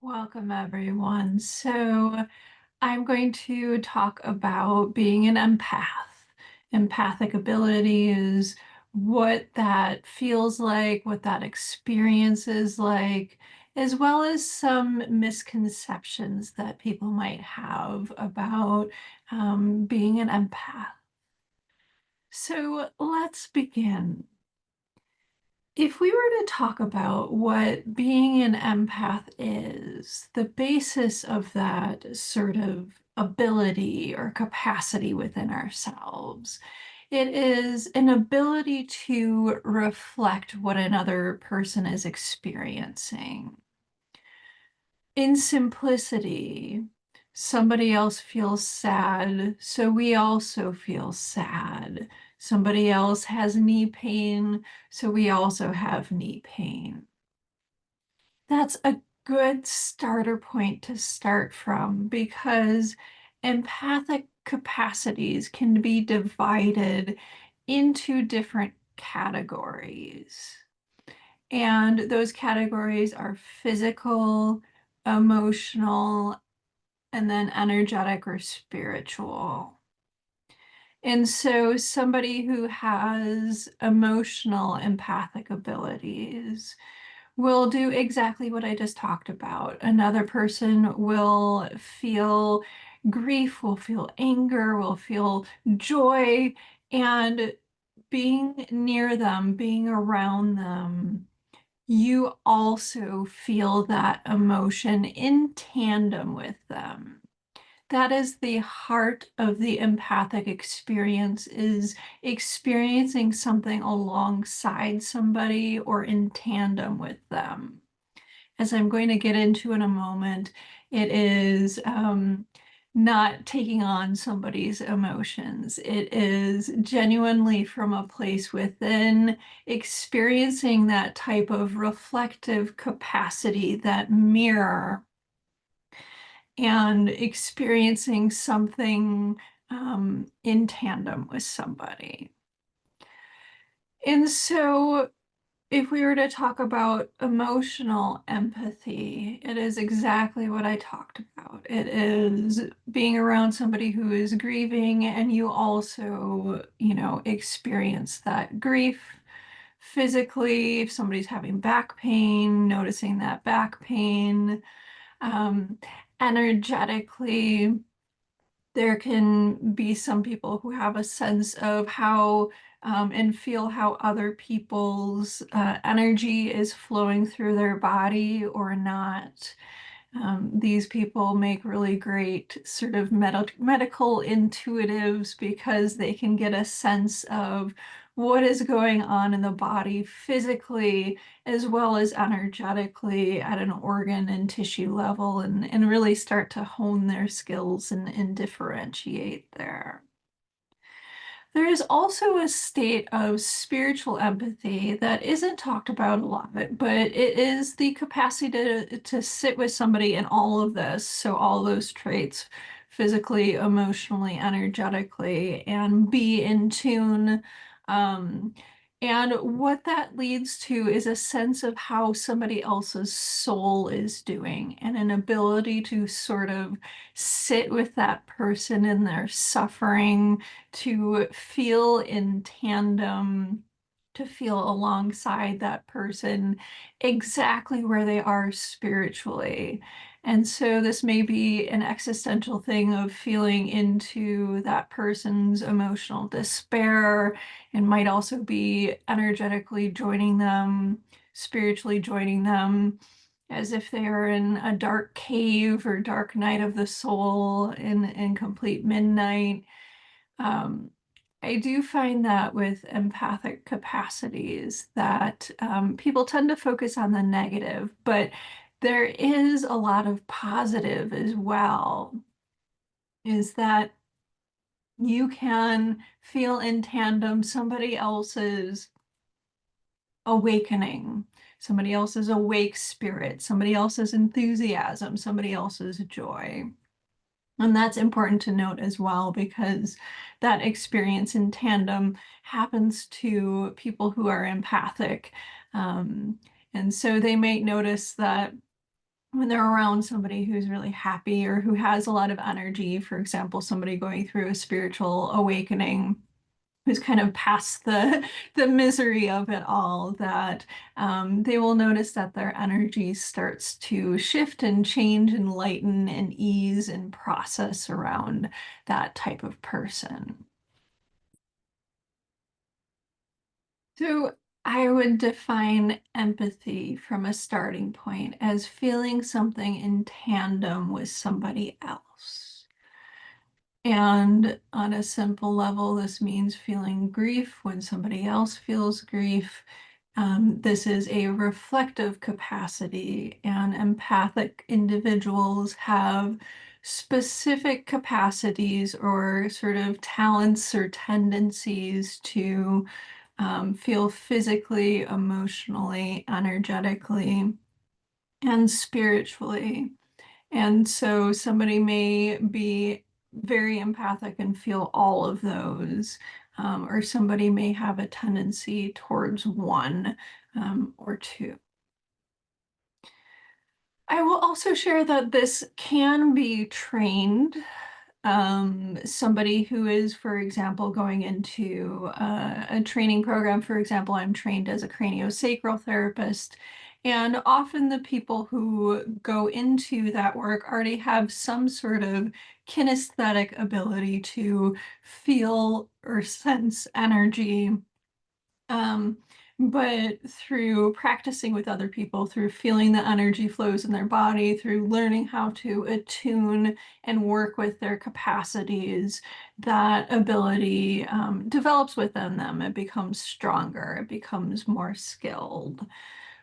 Welcome, everyone. So, I'm going to talk about being an empath. Empathic abilities, what that feels like, what that experience is like, as well as some misconceptions that people might have about being an empath. So, let's begin. If we were to talk about what being an empath is, the basis of that sort of ability or capacity within ourselves, it is an ability to reflect what another person is experiencing. In simplicity, somebody else feels sad, so we also feel sad. Somebody else has knee pain, so we also have knee pain. That's a good starter point to start from because empathic capacities can be divided into different categories. And those categories are physical, emotional, and then energetic or spiritual. And so somebody who has emotional empathic abilities will do exactly what I just talked about. Another person will feel grief, will feel anger, will feel joy, and being near them, being around them, you also feel that emotion in tandem with them. That is the heart of the empathic experience, is experiencing something alongside somebody or in tandem with them. As I'm going to get into in a moment, it is not taking on somebody's emotions. It is genuinely from a place within, experiencing that type of reflective capacity, that mirror, and experiencing something in tandem with somebody. And so if we were to talk about emotional empathy, it is exactly what I talked about. It is being around somebody who is grieving, and you also, experience that grief physically. If somebody's having back pain, noticing that back pain, um, energetically, there can be some people who have a sense of how and feel how other people's energy is flowing through their body or not. These people make really great sort of medical intuitives because they can get a sense of what is going on in the body physically as well as energetically at an organ and tissue level, and really start to hone their skills and differentiate there. There is also a state of spiritual empathy that isn't talked about a lot, but it is the capacity to sit with somebody in all of this. So all those traits, physically, emotionally, energetically, and be in tune. Um, and what that leads to is a sense of how somebody else's soul is doing and an ability to sort of sit with that person in their suffering, to feel in tandem, to feel alongside that person exactly where they are spiritually. And so this may be an existential thing of feeling into that person's emotional despair, and might also be energetically joining them, spiritually joining them, as if they are in a dark cave or dark night of the soul in complete midnight. um, I do find that with empathic capacities that people tend to focus on the negative, but there is a lot of positive as well, is that you can feel in tandem somebody else's awakening, somebody else's awake spirit, somebody else's enthusiasm, somebody else's joy. And that's important to note as well, because that experience in tandem happens to people who are empathic. And so they may notice that when they're around somebody who's really happy or who has a lot of energy, for example, somebody going through a spiritual awakening, who's kind of past the misery of it all, that they will notice that their energy starts to shift and change and lighten and ease and process around that type of person. So I would define empathy from a starting point as feeling something in tandem with somebody else. And on a simple level, this means feeling grief when somebody else feels grief. This is a reflective capacity, and empathic individuals have specific capacities or sort of talents or tendencies to feel physically, emotionally, energetically, and spiritually. And so somebody may be very empathic and feel all of those, or somebody may have a tendency towards one or two. I will also share that this can be trained. Somebody who is, for example, going into a training program, for example, I'm trained as a craniosacral therapist, and often the people who go into that work already have some sort of kinesthetic ability to feel or sense energy, um, but through practicing with other people, through feeling the energy flows in their body, through learning how to attune and work with their capacities, that ability develops within them. It becomes stronger, it becomes more skilled.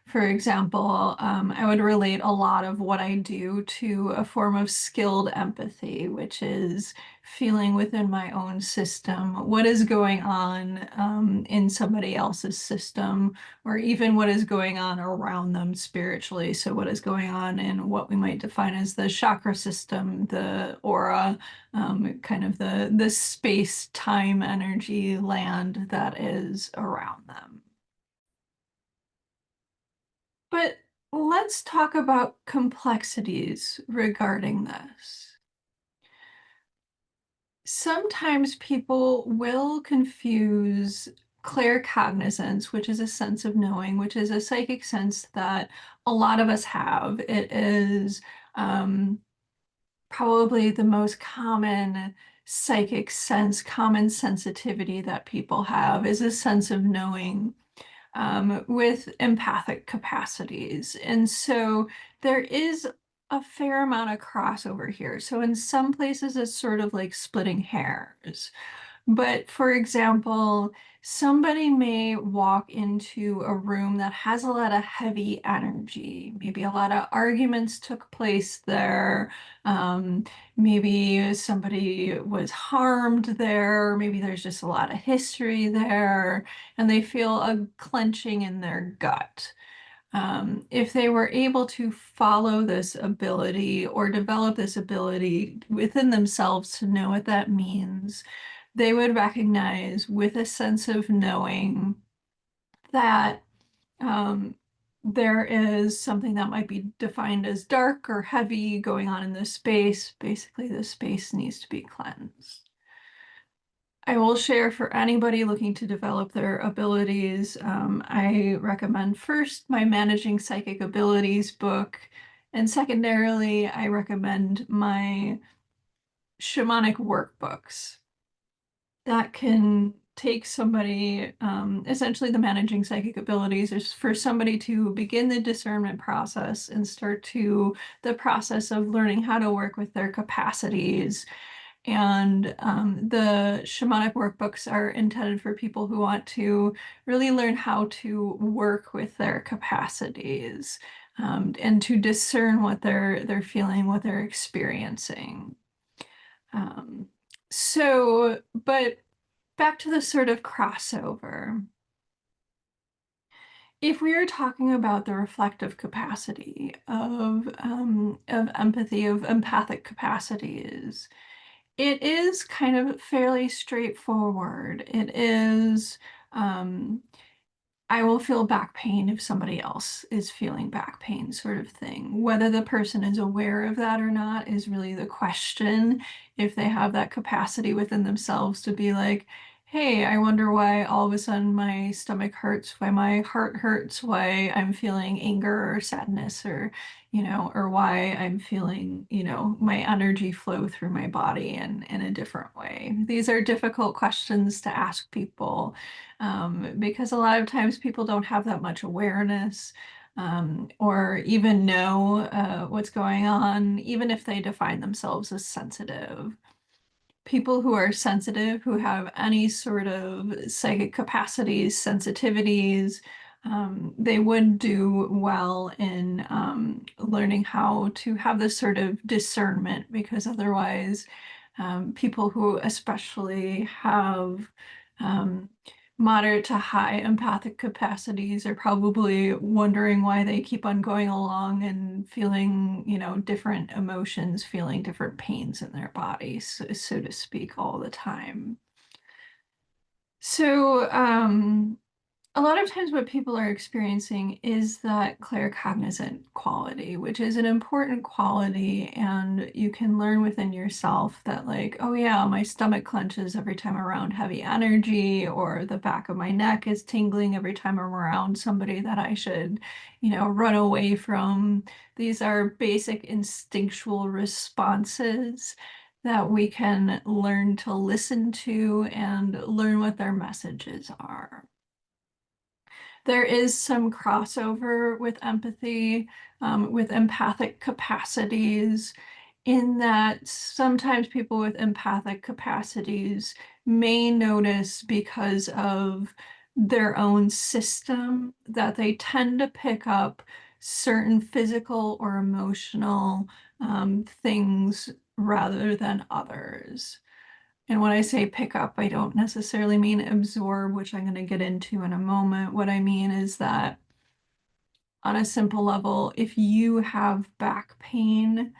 For example, I would relate a lot of what I do to a form of skilled empathy, which is feeling within my own system what is going on in somebody else's system, or even what is going on around them spiritually. So, what is going on in what we might define as the chakra system, the aura, kind of the space time energy land that is around them. But let's talk about complexities regarding this. Sometimes people will confuse claircognizance, which is a sense of knowing, which is a psychic sense that a lot of us have. It is probably the most common psychic sense, common sensitivity that people have is a sense of knowing with empathic capacities. And so there is a fair amount of crossover here. So in some places, it's sort of like splitting hairs. But for example, somebody may walk into a room that has a lot of heavy energy. Maybe a lot of arguments took place there. Um, Maybe somebody was harmed there. Maybe there's just a lot of history there, and they feel a clenching in their gut. If they were able to follow this ability or develop this ability within themselves to know what that means, they would recognize with a sense of knowing that um, there is something that might be defined as dark or heavy going on in this space. Basically, the space needs to be cleansed. I will share for anybody looking to develop their abilities. I recommend first my Managing Psychic Abilities book, and secondarily, I recommend my Shamanic Workbooks that can take somebody, essentially the managing psychic abilities is for somebody to begin the discernment process and start to the process of learning how to work with their capacities. And the shamanic workbooks are intended for people who want to really learn how to work with their capacities, and to discern what they're feeling, what they're experiencing. Um, but back to the sort of crossover. If we are talking about the reflective capacity of empathy, of empathic capacities, it is kind of fairly straightforward. It is, um, I will feel back pain if somebody else is feeling back pain, sort of thing. Whether the person is aware of that or not is really the question. If they have that capacity within themselves to be like, hey, I wonder why all of a sudden my stomach hurts, why my heart hurts, why I'm feeling anger or sadness, or, or why I'm feeling, my energy flow through my body in a different way. These are difficult questions to ask people, because a lot of times people don't have that much awareness, or even know what's going on, even if they define themselves as sensitive. People who are sensitive, who have any sort of psychic capacities, sensitivities, they would do well in learning how to have this sort of discernment, because otherwise, people who especially have um, moderate to high empathic capacities are probably wondering why they keep on going along and feeling, different emotions, feeling different pains in their bodies, so to speak, all the time. So, a lot of times what people are experiencing is that claircognizant quality, which is an important quality, and you can learn within yourself that, like, oh yeah, my stomach clenches every time around heavy energy, or the back of my neck is tingling every time I'm around somebody that I should, run away from. These are basic instinctual responses that we can learn to listen to and learn what their messages are. There is some crossover with empathy, with empathic capacities, in that sometimes people with empathic capacities may notice, because of their own system, that they tend to pick up certain physical or emotional things rather than others. And when I say pick up, I don't necessarily mean absorb, which I'm going to get into in a moment. What I mean is that, on a simple level, if you have back pain,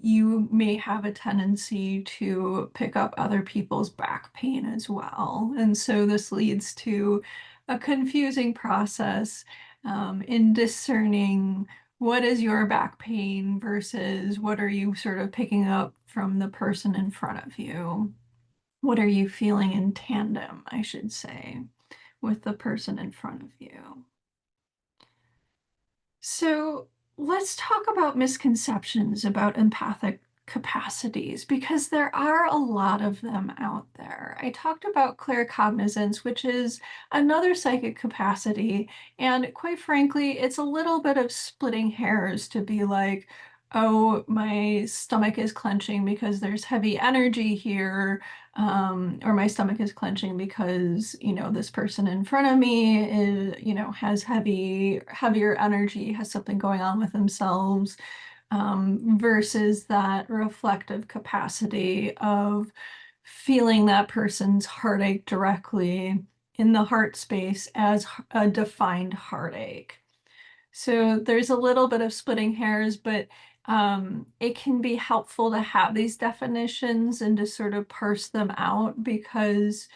you may have a tendency to pick up other people's back pain as well. And so this leads to a confusing process, in discerning what is your back pain versus what are you sort of picking up from the person in front of you. What are you feeling in tandem, I should say, with the person in front of you? So let's talk about misconceptions about empathic capacities, because there are a lot of them out there. I talked about claircognizance, which is another psychic capacity. And quite frankly, it's a little bit of splitting hairs to be like, oh, my stomach is clenching because there's heavy energy here, or my stomach is clenching because, this person in front of me is, has heavier energy, has something going on with themselves, versus that reflective capacity of feeling that person's heartache directly in the heart space as a defined heartache. So there's a little bit of splitting hairs, but it can be helpful to have these definitions and to sort of parse them out, because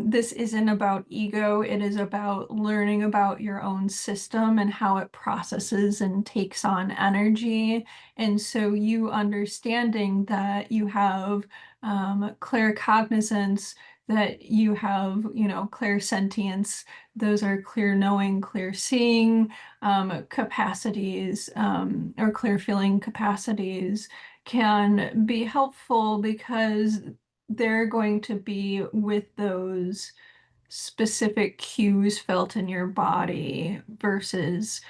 this isn't about ego. It is about learning about your own system and how it processes and takes on energy. And so you understanding that you have claircognizance, that you have, clairsentience, those are clear knowing, clear seeing capacities, or clear feeling capacities, can be helpful, because they're going to be with those specific cues felt in your body, versus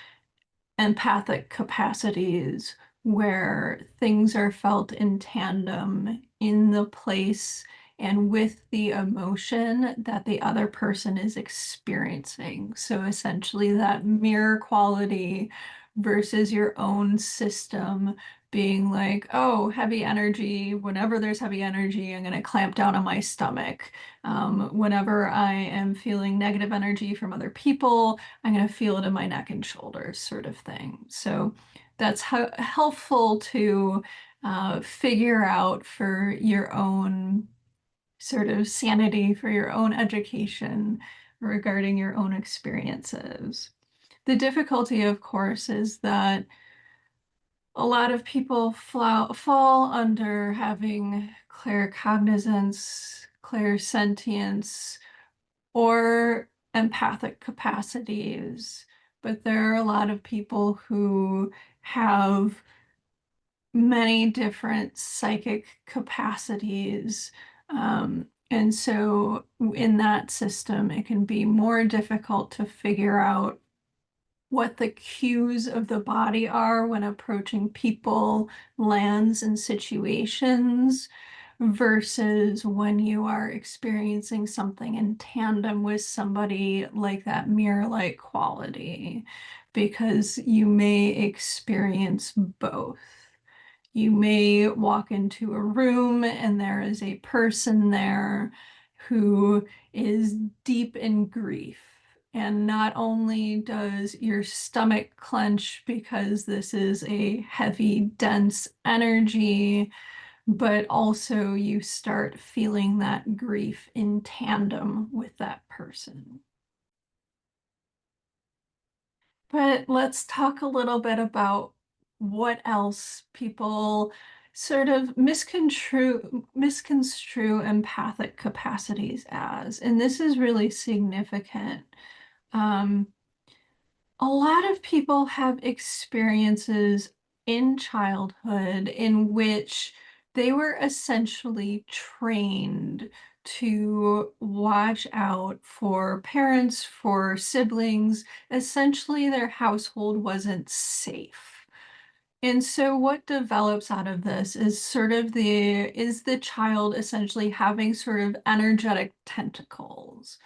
empathic capacities, where things are felt in tandem in the place and with the emotion that the other person is experiencing. So essentially, that mirror quality versus your own system being like, oh, heavy energy. Whenever there's heavy energy, I'm going to clamp down on my stomach. Whenever I am feeling negative energy from other people, I'm going to feel it in my neck and shoulders, sort of thing. So that's helpful to figure out for your own sort of sanity, for your own education, regarding your own experiences. The difficulty, of course, is that a lot of people fall under having claircognizance, clairsentience, or empathic capacities. But there are a lot of people who have many different psychic capacities. And so in that system, it can be more difficult to figure out what the cues of the body are when approaching people, lands, and situations versus when you are experiencing something in tandem with somebody like that mirror-like quality, because you may experience both. You may walk into a room and there is a person there who is deep in grief. And not only does your stomach clench because this is a heavy, dense energy, but also you start feeling that grief in tandem with that person. But let's talk a little bit about what else people sort of misconstrue empathic capacities as. And this is really significant. Um, a lot of people have experiences in childhood in which they were essentially trained to watch out for parents, for siblings. Essentially, their household wasn't safe. And so what develops out of this is the child essentially having sort of energetic tentacles,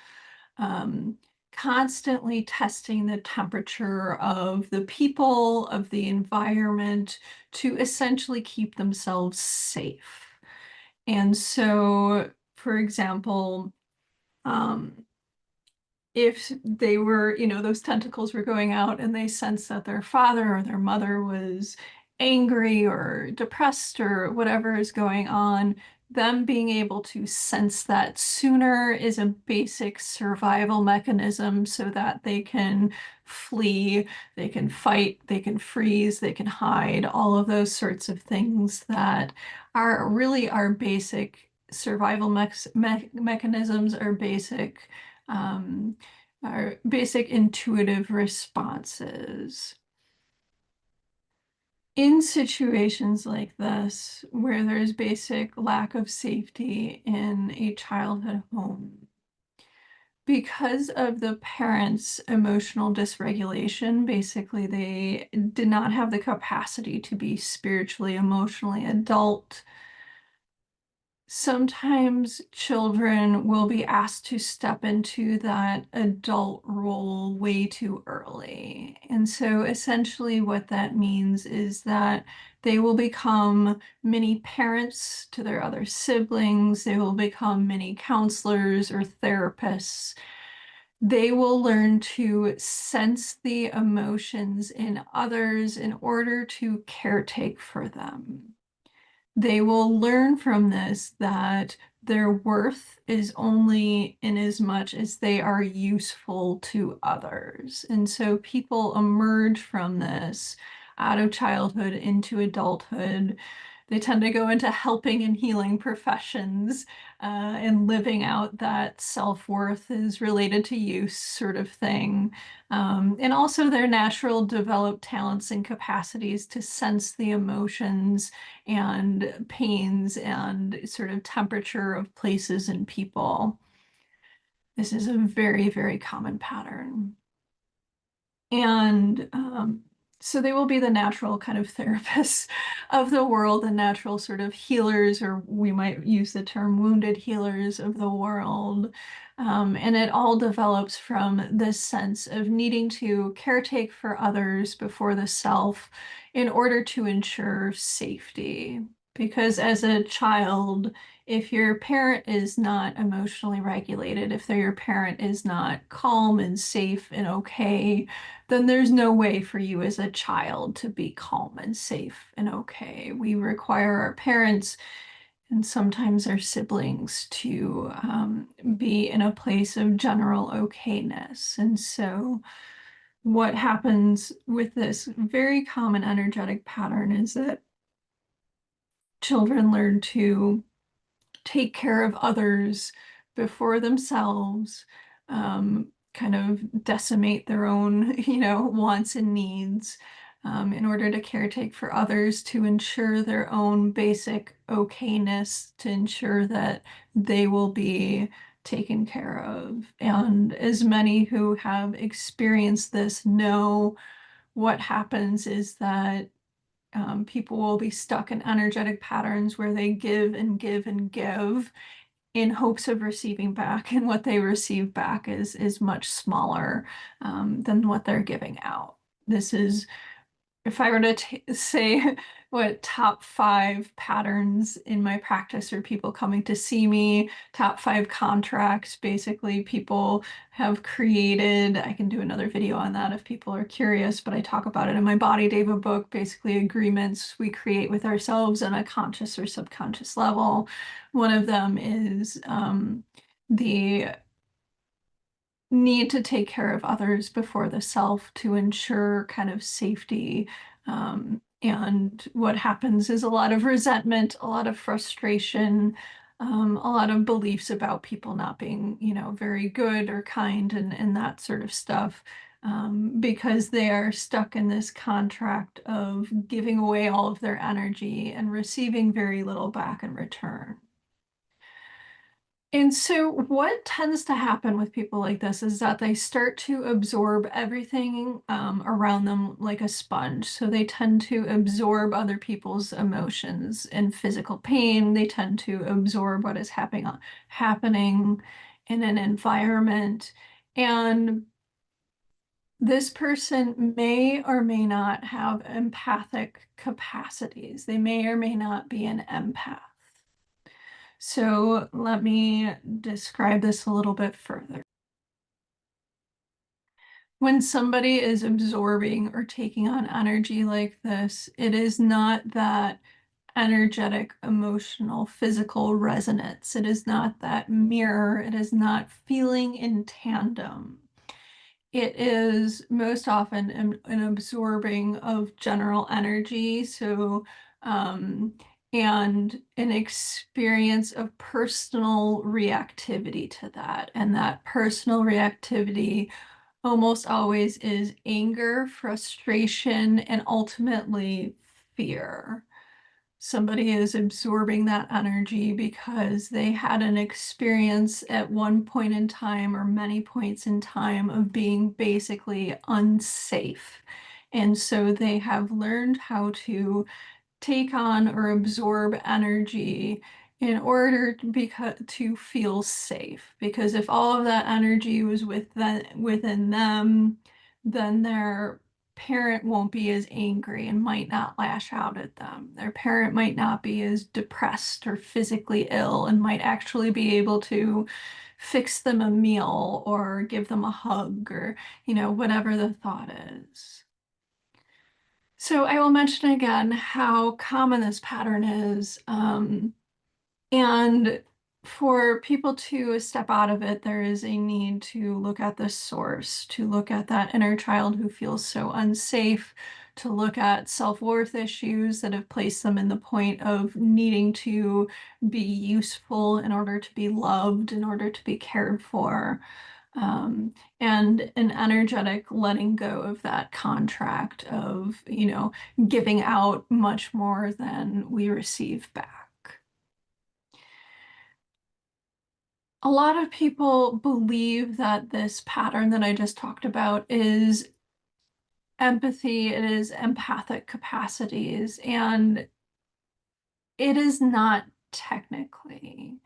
um, constantly testing the temperature of the people, of the environment, to essentially keep themselves safe. And so, for example, um, if they were, those tentacles were going out and they sensed that their father or their mother was angry or depressed or whatever is going on, them being able to sense that sooner is a basic survival mechanism so that they can flee, they can fight, they can freeze, they can hide, all of those sorts of things that are really our basic survival mechanisms, um, our basic intuitive responses. In situations like this, where there's basic lack of safety in a childhood home, because of the parents' emotional dysregulation, basically they did not have the capacity to be spiritually, emotionally adult. Sometimes children will be asked to step into that adult role way too early. And so essentially what that means is that they will become mini parents to their other siblings. They will become mini counselors or therapists. They will learn to sense the emotions in others in order to caretake for them. They will learn from this that their worth is only in as much as they are useful to others. And so people emerge from this out of childhood into adulthood. They tend to go into helping and healing professions, and living out that self-worth is related to use sort of thing. And also their natural developed talents and capacities to sense the emotions and pains and sort of temperature of places and people. This is a very, very common pattern. And so they will be the natural kind of therapists of the world, the natural sort of healers, or we might use the term wounded healers of the world. And it all develops from this sense of needing to caretake for others before the self in order to ensure safety. Because as a child, if your parent is not emotionally regulated, if your parent is not calm and safe and okay, then there's no way for you as a child to be calm and safe and okay. We require our parents and sometimes their siblings to be in a place of general okayness. And so what happens with this very common energetic pattern is that children learn to take care of others before themselves, kind of decimate their own, wants and needs, in order to caretake for others, to ensure their own basic okayness, to ensure that they will be taken care of. And as many who have experienced this know, what happens is that people will be stuck in energetic patterns where they give and give and give in hopes of receiving back, and what they receive back is much smaller than what they're giving out. This is, if I were to say what top 5 patterns in my practice, or people coming to see me, top 5 contracts basically people have created. I can do another video on that if people are curious, but I talk about it in my Body Deva book, basically agreements we create with ourselves on a conscious or subconscious level. One of them is the need to take care of others before the self, to ensure kind of safety. And what happens is a lot of resentment, a lot of frustration, a lot of beliefs about people not being, very good or kind, and that sort of stuff, because they are stuck in this contract of giving away all of their energy and receiving very little back in return. And so, what tends to happen with people like this is that they start to absorb everything around them like a sponge. So, they tend to absorb other people's emotions and physical pain. They tend to absorb what is happening in an environment. And this person may or may not have empathic capacities, they may or may not be an empath. So let me describe this a little bit further. When somebody is absorbing or taking on energy like this, it is not that energetic, emotional, physical resonance. It is not that mirror. It is not feeling in tandem. It is most often an absorbing of general energy. So, and an experience of personal reactivity to that. And that personal reactivity almost always is anger, frustration, and ultimately fear. Somebody is absorbing that energy because they had an experience at one point in time, or many points in time, of being basically unsafe. And so they have learned how to take on or absorb energy in order to feel safe. Because if all of that energy was within them, then their parent won't be as angry and might not lash out at them. Their parent might not be as depressed or physically ill, and might actually be able to fix them a meal or give them a hug, or, whatever the thought is. So I will mention again how common this pattern is. And for people to step out of it, there is a need to look at the source, to look at that inner child who feels so unsafe, to look at self-worth issues that have placed them in the point of needing to be useful in order to be loved, in order to be cared for. And an energetic letting go of that contract of, giving out much more than we receive back. A lot of people believe that this pattern that I just talked about is empathy, it is empathic capacities, and it is not technically.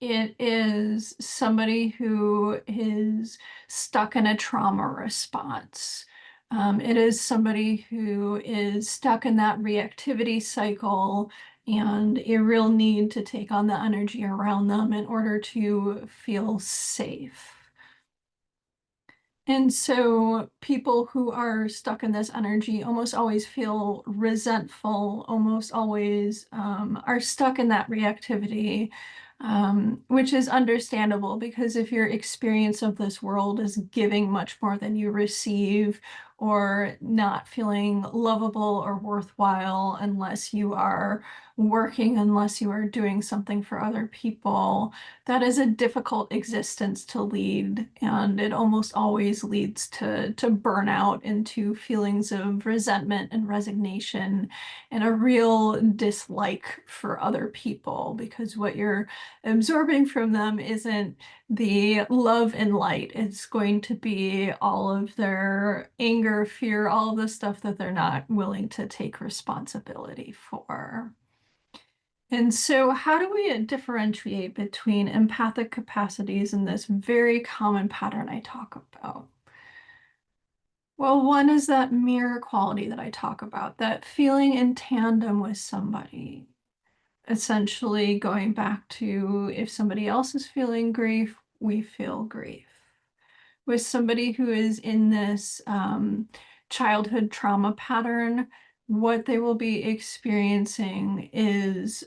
It is somebody who is stuck in a trauma response. It is somebody who is stuck in that reactivity cycle, and a real need to take on the energy around them in order to feel safe. And so people who are stuck in this energy almost always feel resentful, almost always are stuck in that reactivity, which is understandable because if your experience of this world is giving much more than you receive, or not feeling lovable or worthwhile unless you are working, unless you are doing something for other people, that is a difficult existence to lead, and it almost always leads to burnout, into feelings of resentment and resignation and a real dislike for other people, because what you're absorbing from them isn't the love and light. It's going to be all of their anger, fear, all of the stuff that they're not willing to take responsibility for. And so, how do we differentiate between empathic capacities and this very common pattern I talk about? Well, one is that mirror quality that I talk about, that feeling in tandem with somebody. Essentially, going back to if somebody else is feeling grief, we feel grief. With somebody who is in this childhood trauma pattern, what they will be experiencing is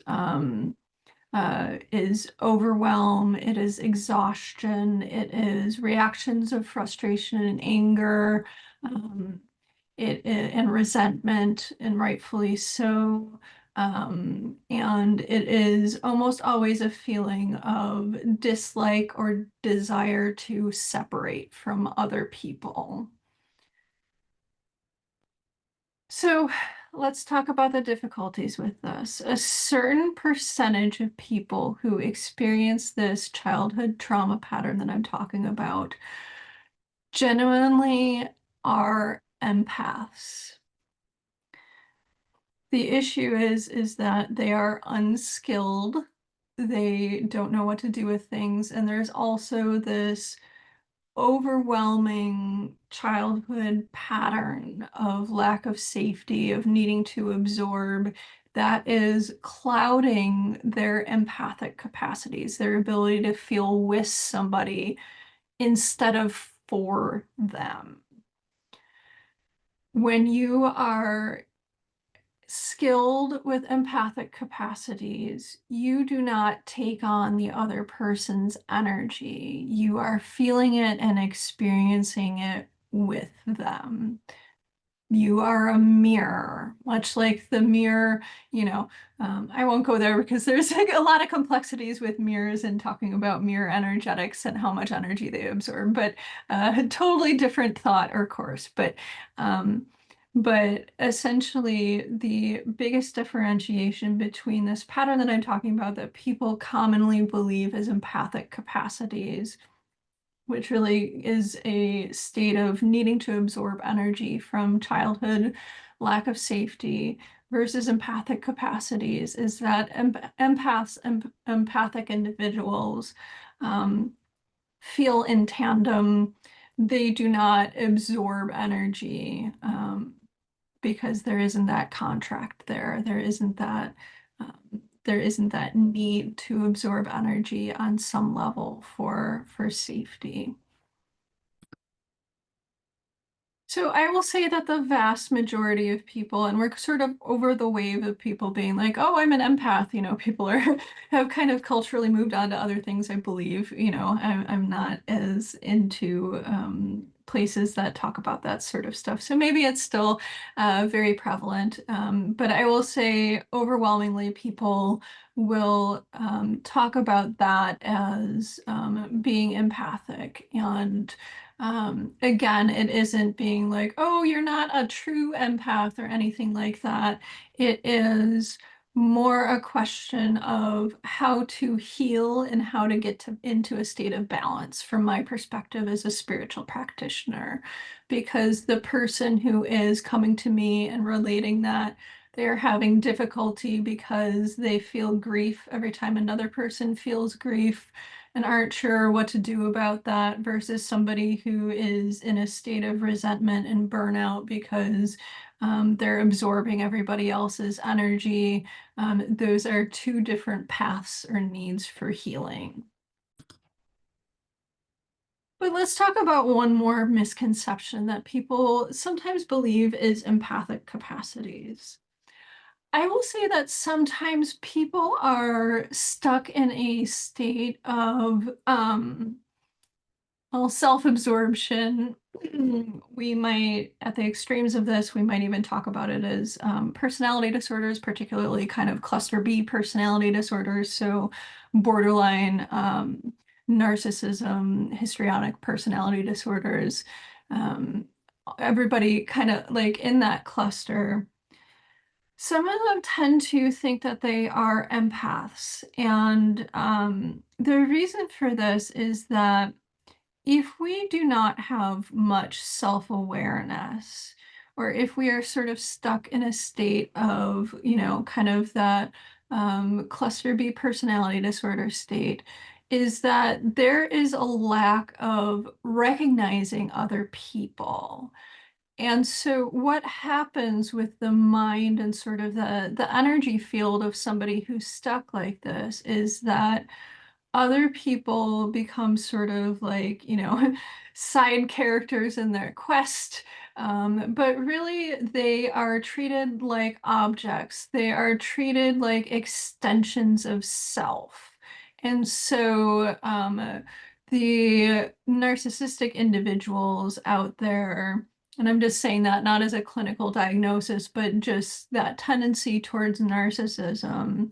overwhelm, it is exhaustion, it is reactions of frustration and anger, um, and resentment, and rightfully so. And it is almost always a feeling of dislike or desire to separate from other people. So let's talk about the difficulties with this. A certain percentage of people who experience this childhood trauma pattern that I'm talking about genuinely are empaths. The issue is that they are unskilled. They don't know what to do with things. And there's also this overwhelming childhood pattern of lack of safety, of needing to absorb, that is clouding their empathic capacities, their ability to feel with somebody instead of for them. When you are skilled with empathic capacities, you do not take on the other person's energy. You are feeling it and experiencing it with them. You are a mirror, much like the mirror, I won't go there because there's like a lot of complexities with mirrors and talking about mirror energetics and how much energy they absorb, but totally different thought or course. But essentially, the biggest differentiation between this pattern that I'm talking about that people commonly believe as empathic capacities, which really is a state of needing to absorb energy from childhood, lack of safety, versus empathic capacities, is that empathic individuals feel in tandem. They do not absorb energy because there isn't that contract there. There isn't that need to absorb energy on some level for safety. So I will say that the vast majority of people, and we're sort of over the wave of people being like, oh, I'm an empath, people are have kind of culturally moved on to other things, I believe. I'm not as into places that talk about that sort of stuff. So maybe it's still very prevalent. But I will say overwhelmingly people will talk about that as being empathic. And again, it isn't being like, oh, you're not a true empath or anything like that. It is more a question of how to heal and how to get into a state of balance from my perspective as a spiritual practitioner. Because the person who is coming to me and relating that they're having difficulty because they feel grief every time another person feels grief and aren't sure what to do about that, versus somebody who is in a state of resentment and burnout because they're absorbing everybody else's energy. Those are two different paths or needs for healing. But let's talk about one more misconception that people sometimes believe is empathic capacities. I will say that sometimes people are stuck in a state of well, self-absorption. We might, at the extremes of this, we might even talk about it as personality disorders, particularly kind of cluster B personality disorders. So borderline narcissism, histrionic personality disorders. Um, Everybody kind of like in that cluster. Some of them tend to think that they are empaths. And the reason for this is that if we do not have much self-awareness, or if we are sort of stuck in a state of, kind of that cluster B personality disorder state, is that there is a lack of recognizing other people. And so what happens with the mind and sort of the energy field of somebody who's stuck like this is that other people become sort of like, side characters in their quest. But really, they are treated like objects. They are treated like extensions of self. And so the narcissistic individuals out there, and I'm just saying that not as a clinical diagnosis, but just that tendency towards narcissism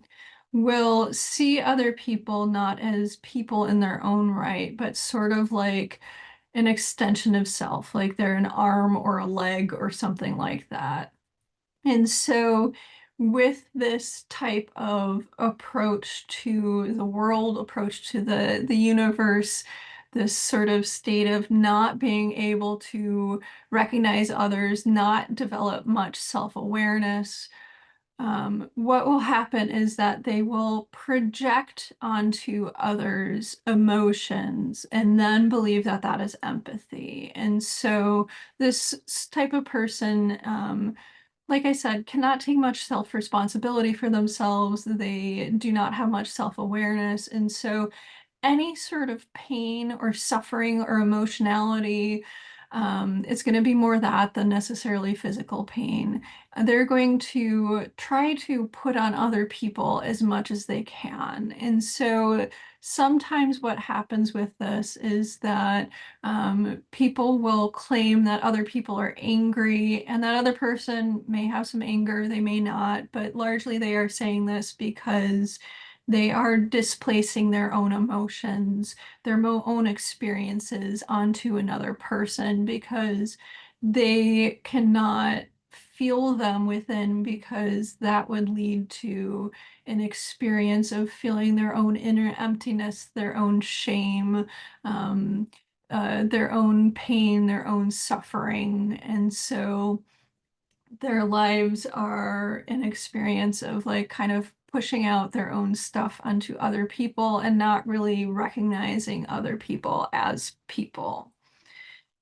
will see other people not as people in their own right, but sort of like an extension of self, like they're an arm or a leg or something like that. And so, with this type of approach to the world, approach to the universe, this sort of state of not being able to recognize others, not develop much self-awareness, what will happen is that they will project onto others' emotions and then believe that that is empathy. And so this type of person, like I said, cannot take much self-responsibility for themselves. They do not have much self-awareness. And so any sort of pain or suffering or emotionality, it's going to be more that than necessarily physical pain. They're going to try to put on other people as much as they can. And so sometimes what happens with this is that people will claim that other people are angry, and that other person may have some anger, they may not, but largely they are saying this because they are displacing their own emotions, their own experiences onto another person because they cannot feel them within, because that would lead to an experience of feeling their own inner emptiness, their own shame, their own pain, their own suffering. And so their lives are an experience of like kind of pushing out their own stuff onto other people and not really recognizing other people as people.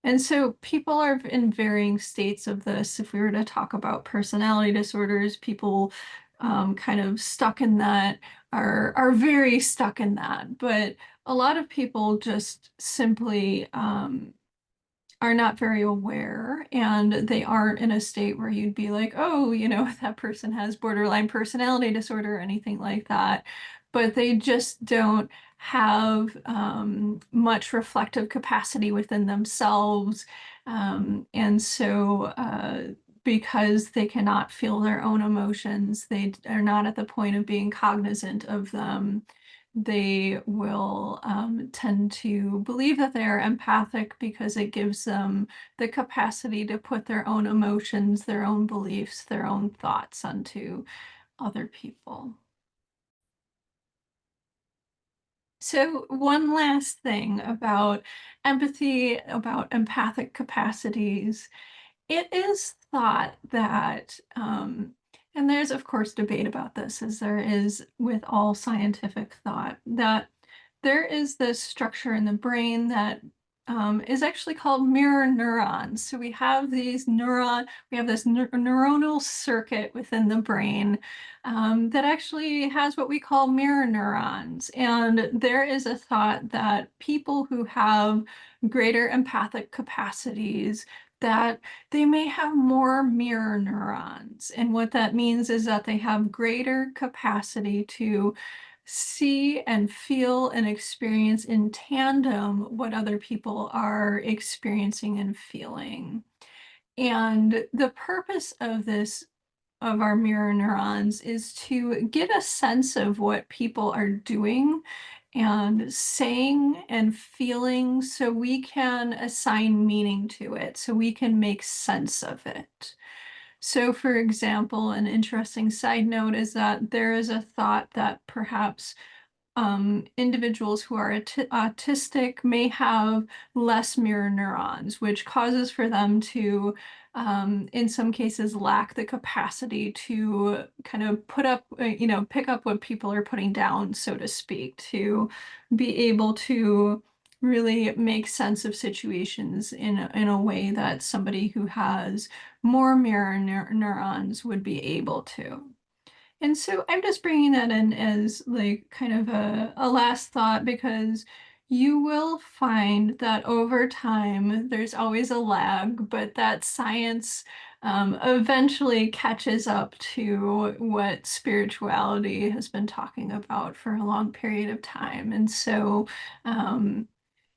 And so people are in varying states of this. If we were to talk about personality disorders, people kind of stuck in that are very stuck in that. But a lot of people just simply are not very aware, and they aren't in a state where you'd be like, oh, that person has borderline personality disorder or anything like that. But they just don't have much reflective capacity within themselves. And so, because they cannot feel their own emotions, they are not at the point of being cognizant of them. They will tend to believe that they are empathic because it gives them the capacity to put their own emotions, their own beliefs, their own thoughts onto other people. So, one last thing about empathy, about empathic capacities. It is thought that, and there's of course debate about this, as there is with all scientific thought, that there is this structure in the brain that is actually called mirror neurons. So we have this neuronal circuit within the brain that actually has what we call mirror neurons. And there is a thought that people who have greater empathic capacities, that they may have more mirror neurons. And what that means is that they have greater capacity to see and feel and experience in tandem what other people are experiencing and feeling. And the purpose of this, of our mirror neurons, is to get a sense of what people are doing and saying and feeling so we can assign meaning to it, so we can make sense of it. So, for example, an interesting side note is that there is a thought that perhaps individuals who are autistic may have less mirror neurons, which causes for them to, in some cases, lack the capacity to kind of pick up what people are putting down, so to speak, to be able to really make sense of situations in a way that somebody who has more mirror neurons would be able to. And so I'm just bringing that in as like kind of a last thought, because you will find that over time there's always a lag, but that science eventually catches up to what spirituality has been talking about for a long period of time. And so, um,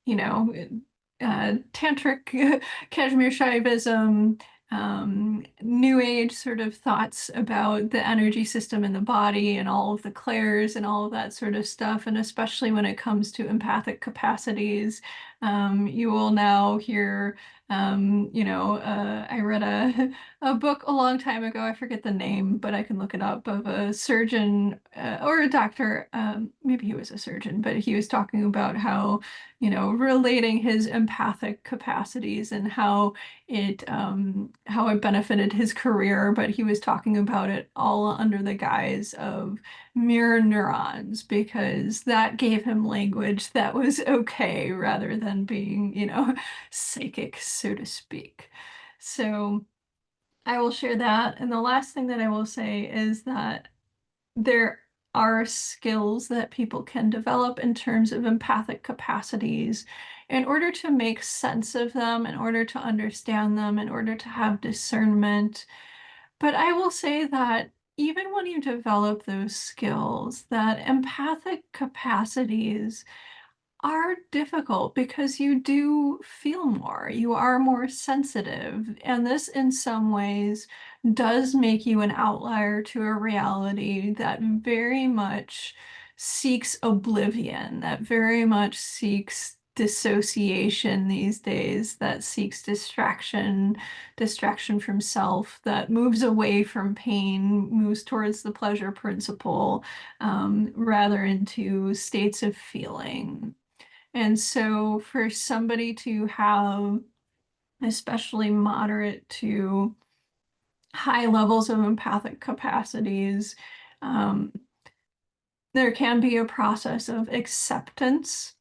you know, tantric Kashmir Shaivism, New Age sort of thoughts about the energy system in the body and all of the clairs and all of that sort of stuff. And especially when it comes to empathic capacities, you will now hear, I read a book a long time ago, I forget the name, but I can look it up, of a surgeon or a doctor, maybe he was a surgeon, but he was talking about how, relating his empathic capacities and how it benefited his career, but he was talking about it all under the guise of mirror neurons, because that gave him language that was okay rather than being, psychic, so to speak. So I will share that. And the last thing that I will say is that there are skills that people can develop in terms of empathic capacities in order to make sense of them, in order to understand them, in order to have discernment. But I will say that even when you develop those skills, that empathic capacities are difficult because you do feel more, you are more sensitive, and this in some ways does make you an outlier to a reality that very much seeks oblivion, that very much seeks dissociation these days, that seeks distraction from self, that moves away from pain, moves towards the pleasure principle, rather into states of feeling. And so for somebody to have especially moderate to high levels of empathic capacities, um, there can be a process of acceptance,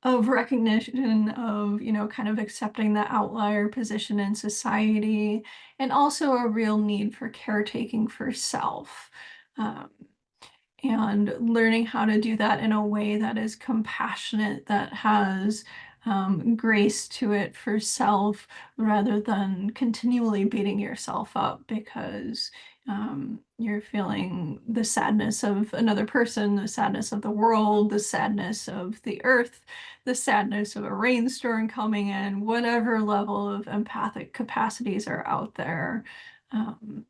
of recognition of, kind of accepting the outlier position in society, and also a real need for caretaking for self. Um, and learning how to do that in a way that is compassionate, that has grace to it for self, rather than continually beating yourself up because you're feeling the sadness of another person, the sadness of the world, the sadness of the earth, the sadness of a rainstorm coming in, whatever level of empathic capacities are out there. Um,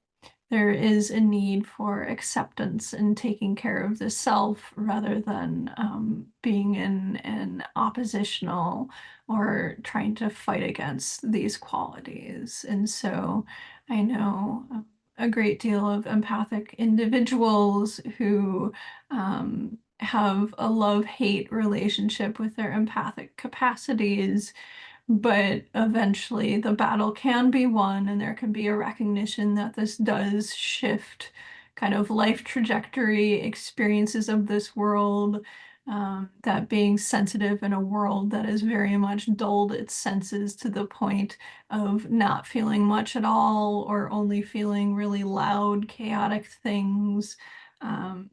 there is a need for acceptance and taking care of the self, rather than being in an oppositional or trying to fight against these qualities. And so I know a great deal of empathic individuals who have a love-hate relationship with their empathic capacities, but eventually the battle can be won, and there can be a recognition that this does shift kind of life trajectory, experiences of this world, that being sensitive in a world that has very much dulled its senses to the point of not feeling much at all or only feeling really loud, chaotic things um,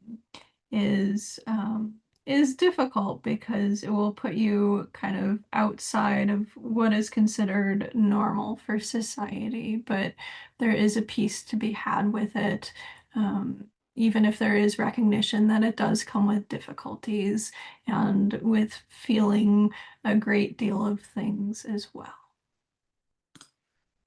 is um, is difficult because it will put you kind of outside of what is considered normal for society. But there is a peace to be had with it. Even if there is recognition that it does come with difficulties and with feeling a great deal of things as well.